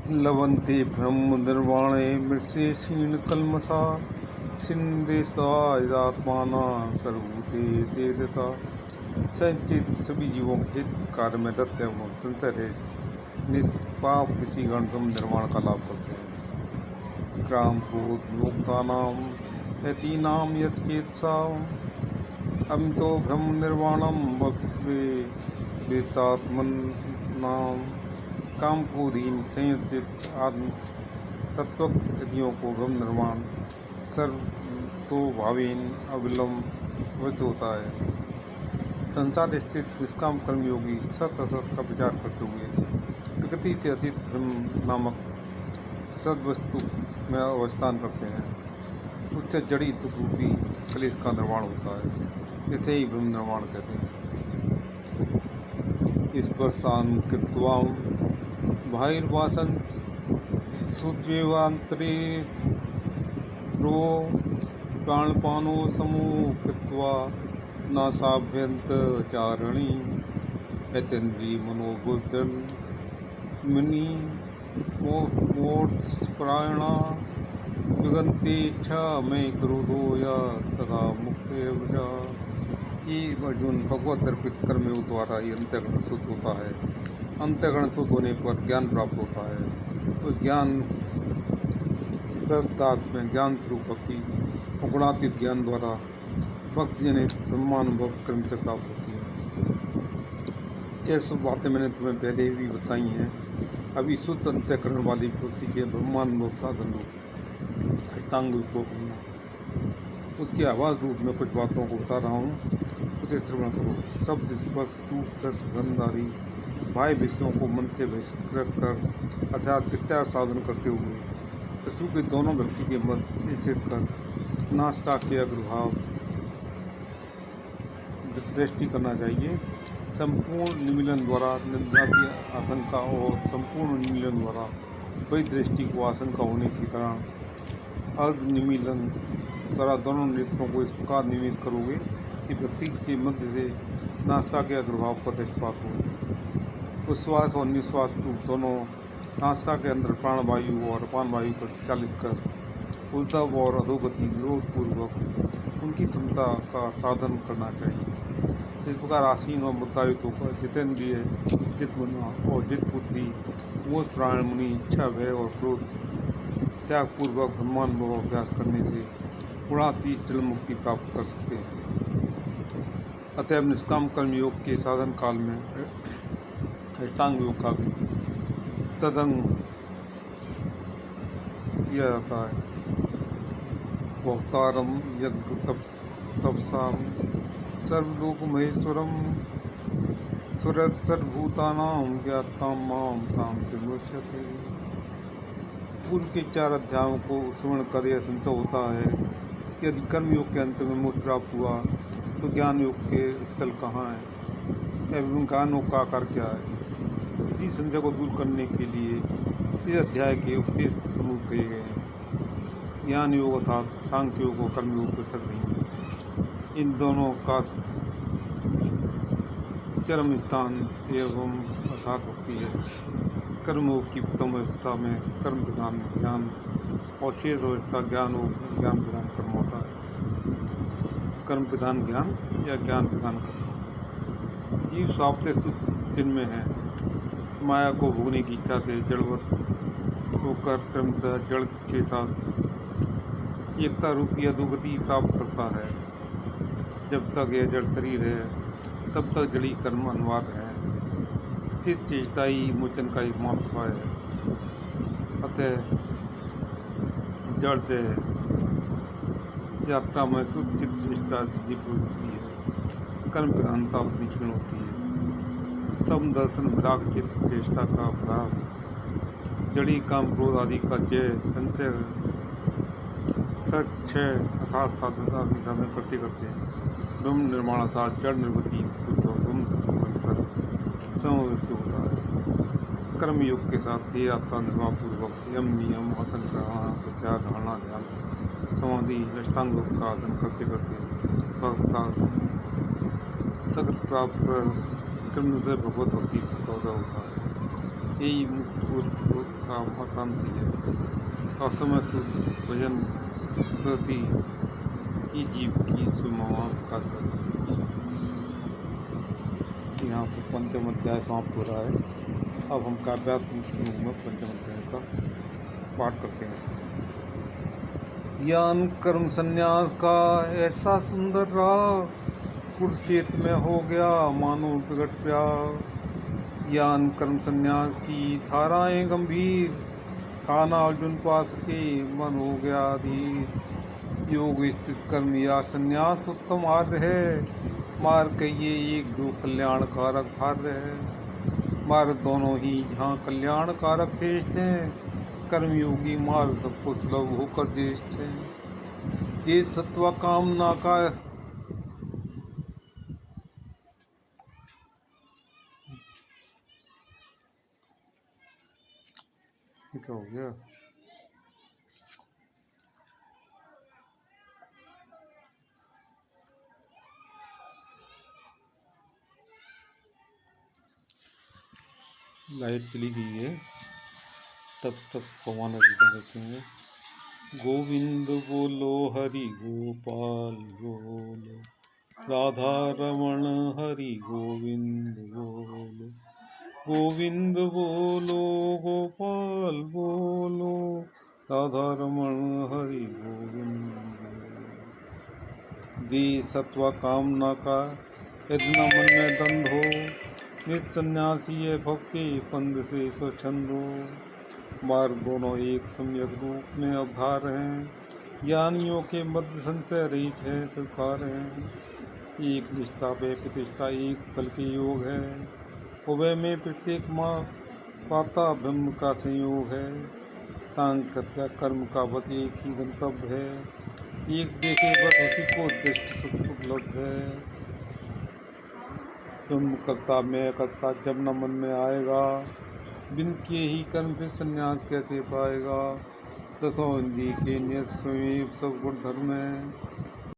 लवन्ते ब्रह्म निर्वाणे मृत्से क्षीणकल्मषा छिन्देस्तात्माना सर्वभूते देवता। संचित सभी जीवों के हित कार्य में रत एवं संसर है निष्पाप ऋषिगण ब्रह्म निर्माण का लाभ करते हैं। ग्राम क्रोध मोक्तानाम यतीनाम यत्केत्साम अमितो ब्रह्म निर्वाणम वक्ष्ये वेतात्मनाम। काम क्रोधहीन संयचित आत्म तत्वज्ञों को ब्रह्म निर्माण सर्वतोभावेन अविलंबित होता है। संसार स्थित निष्काम कर्मयोगी सत असत का विचार करते हुए प्रकृति से अतीत ब्रह्म नामक सद्वस्तु में अवस्थान करते हैं। उससे जड़ी दुख रूपी कलेश का निर्माण होता है। इसे ही ब्रह्म निर्माण कहते हैं। स्पर्शान कृत्वाम बाहिर्वासन सुज्वेवांतरे रो प्राणपानो समो कृत्वा नासाभ्यंतचारिणी यतेन्द्रिय मनोबुद्धन मुनि मोक्षपरायणा विगंते इच्छा में क्रोधो या सदा मुक्त। ये अर्जुन भगवत अर्पित कर्मयोग द्वारा ही अंतःकरण शुद्ध होता है। अंतःकरण शुद्ध होने पर ज्ञान प्राप्त होता है। तो ज्ञान में ज्ञान स्वरूप भक्ति गुणातीत ज्ञान द्वारा भक्ति जनित ब्रह्मानुभव कर्म से प्राप्त होती है। ये सब बातें मैंने तुम्हें पहले भी बताई हैं। अभी शुद्ध अंतःकरण वाली भक्ति के ब्रह्मानुभव साधन रूप अष्टांग योग को करना, उसके आवाज रूप में कुछ बातों को बता रहा हूँ, उसे श्रवण करो। शब्द स्पर्श रूप रस गंध आदि बाह्य विषयों को मन से बहिष्कृत कर अर्थात प्रत्यार साधन करते हुए चक्षु के दोनों व्यक्ति के मध्य स्थित कर नासिका के अग्रभाव दृष्टि करना चाहिए। संपूर्ण निमीलन द्वारा निद्रा की आशंका और संपूर्ण निमीलन द्वारा बड़ी दृष्टि को आशंका होने के कारण अर्ध निमीलन द्वारा दोनों नेत्रों को इस प्रकार निमित करोगे कि व्यक्ति के मध्य से नासिका के अग्रभाव का दृष्टिपात हो। उच्छ्वास और निश्वास रूप दोनों नासिका के अंदर प्राणवायु और अपान वायु पर चालित कर उद्धव और अधोगति निरोधपूर्वक उनकी क्षमता का साधन करना चाहिए। इस प्रकार आसीन और मुद्दायुत होकर जितेंद्रिय जितमना और जित बुद्धि मोक्ष प्राण मुनि इच्छा भय और क्रोध त्यागपूर्वक ब्रह्मानुभव अभ्यास करने से गुणातीत जल मुक्ति प्राप्त कर सकते हैं। अतएव निष्काम कर्म योग के साधन काल में अष्टांग योग का भी तदंग किया जाता है। भोक्तारम यज्ञ तपसाम सर्वलोक महेश्वरम सुरत सर्वभूतानां ज्ञातां मां शांतिमुच्यते। पूर्व के 4 अध्यायों को श्रवण कर यह संशय होता है कि यदि कर्म योग के अंत में मोक्ष प्राप्त हुआ तो ज्ञान योग के स्थल कहाँ है एवं ज्ञान योग का आकार क्या है। इसी संशय को दूर करने के लिए इस अध्याय के उपदेश समूह कहे गए हैं। ज्ञान योग अर्थात सांख्य योग और कर्म योग पृथक नहीं है। इन दोनों का चरम स्थान एवं अर्थात भक्ति है। कर्म योग की प्रथम अवस्था में कर्म प्रधान ज्ञान और शेष अवस्था ज्ञान योग ज्ञान प्रधान कर्म होता है। कर्म प्रधान ज्ञान या ज्ञान प्रधान कर्म। जीव स्वाप्त सुख में है। माया को भोगने की इच्छा से जड़वत होकर क्रमशः जड़ के साथ एकता रूपी अधोगति प्राप्त करता है। जब तक यह जड़ शरीर है तब तक जड़ी कर्म अनिवार्य है। चित्त चेष्टा ही मोचन का एकमात्र उपाय है। अतः जड़ से यात्रा में शुद्ध चित्त चेष्टा दीप होती है। कर्म प्रधानता अपनी क्षीण होती है। सम दर्शन विराग चित्त चेष्टा का अभ्यास जड़ी काम क्रोध आदि का जय संशय सक्षय अर्थात साधना की साधन करते करते ब्रह्म निर्माण अर्थात जड़ निर्वृत्ति ब्रह्म समवस्थित होता है। कर्म योग के साथ ये यात्रा निर्वाह पूर्वक यम नियम आसन ग्रहण प्रत्याहार धारणा ध्यान समाधि अष्टांग योग का आसन करते करते भक्त का सग्र प्राप्त कर कर्म से भगवत भक्ति का होता है। यही मुक्त का शांति है। असमय शुद्ध भजन प्रति ही जीव की सुमावा प्रकाश करता है। यहाँ पर पंचम अध्याय समाप्त हो रहा है। अब हम काव्यात्मक रूप में पंचम अध्याय का पाठ करते हैं। ज्ञान कर्म संन्यास का ऐसा सुंदर राह, कुरुक्षेत्र में हो गया मानो प्रगट प्यार। ज्ञान कर्म संन्यास की धाराएं गंभीर, कान्हा अर्जुन पास के मन हो गया धीर। योग स्थित कर्म या संन्यास उत्तम आर्य है, मार्ग कहिए एक जो कल्याणकारक भार्य है। मार्ग दोनों ही जहाँ कल्याणकारक श्रेष्ठ हैं, कर्मयोगी मार्ग सबको सुलभ होकर ज्येष्ठ है। ये सत्व कामना का क्या हो गया? लाइट चली गई है, तब तक पवन अधिकार करते हैं। गोविंद बोलो हरि गोपाल बोलो, राधा रमण हरि गोविंद बोलो। गोविंद बोलो गोपाल बोलो, राधा रमण हरि गोविंद बोलो। दी सत्व कामना का यदि न मन में दंड हो, नित सन्यासी है भव के पंद से स्वच्छंदो। मार्ग दोनों एक सम्यक रूप में अवधार हैं, ज्ञानियों के मध्य संशय रहित है स्वीकार हैं। एक निष्ठा व प्रतिष्ठा एक फल के योग है, उभय में प्रत्येक माँ पाता ब्रह्म का संयोग है। सांख्य कर्म का बस एक ही गंतव्य है, एक देखे बस उसी को दृष्टि सुख उपलब्ध है। ब्रह्म करता मैं करता जब न मन में आएगा, बिन किए ही कर्म फिर संन्यास कैसे पाएगा। दसों इंद्रिय के नियत स्वयं सब गुण धर्म है,